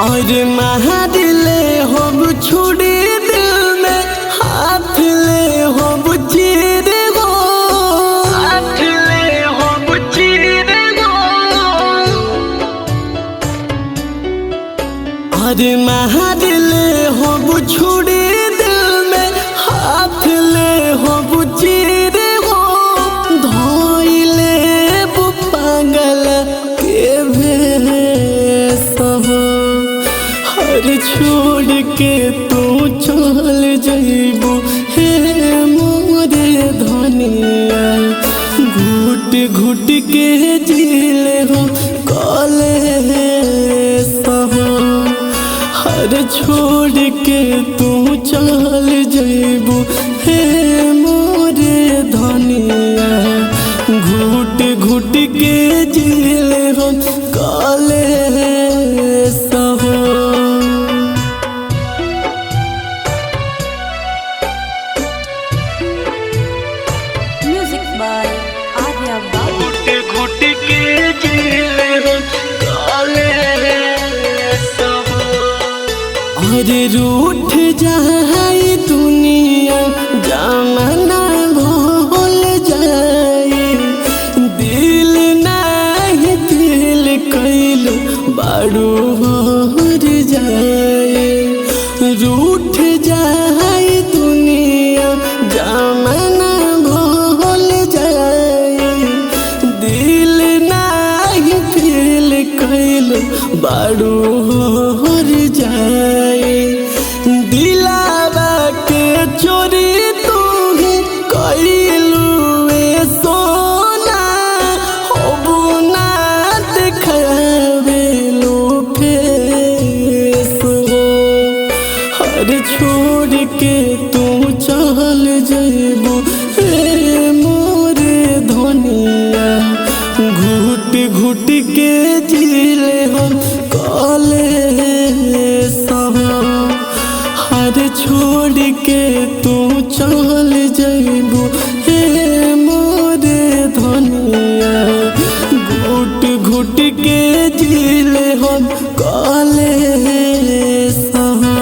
और महादिले हम छुड़ी दिल में हाथ ले हम चीर गो, हाथ ले हम चीर गो। और महादिले हम छुड़ी दिल में हाथ ले हम चीर गो। धोइले वो पागल के भेष हो, छोड़ के तू चल जइबू हे मोरे धनिया। घुट घुट के जीले हो कले सहो, हर छोड़ के तू चल जइबू हे मोरे धनिया। घुट घुट के जीले हो कले सहो। घुट के जीले हो काले सब। और रूठ जाए दुनिया जमाना भूल जाए, दिल नहीं दिल कैल बारू भर जाए। रूठ जाए दुनिया जमाना भूल जाए, दिल नहीं दिल कैल बारू हर जाए। दिलावा के चोरी तू ही कैलू सोना, होबू ना देखावेलू फेस हो। हर छोड़ के तू चल जइबू हे मोरे धनिया। घुट घुट के जीले हो कले सहो, हर छोड़ के तू चल जइबू हे मोरे धनिया। घुट घुट के जीले हो कले सहो।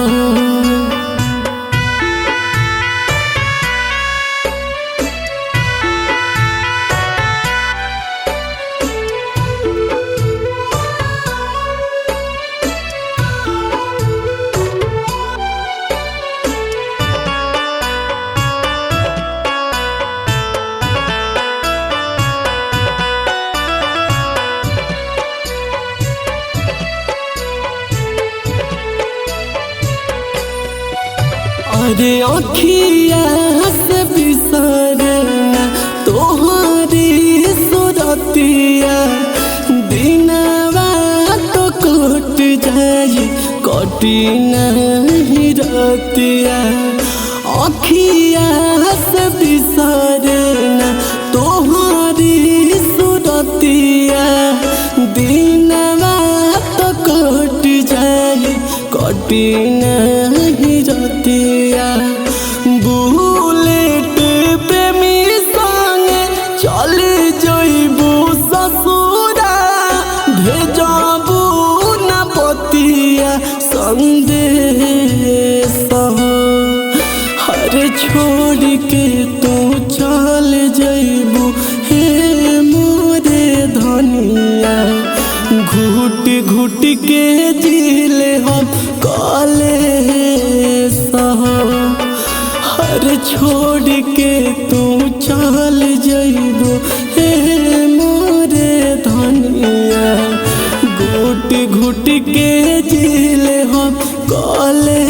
अरे अखिया से बिसरना तोहरी सुरतिया, दिनवा तो कट जाई कटी नहीं रतिया। अखिया से बिसरना तोहरी सुरतिया, दिनवा तो कट जाई कटी नहीं रतिया। बुलेट प्रेमी संगे चल जइबू ससुरा, भेजबू न पतिया संदेश हो। हर छोड़ के तू चल जइबू हे मोरे धनिया। घुट घुट के जीले हो कले सहो, हर छोड़ के तू चल जइबू हे मोरे धनिया। घुट घुट के जीले हो कले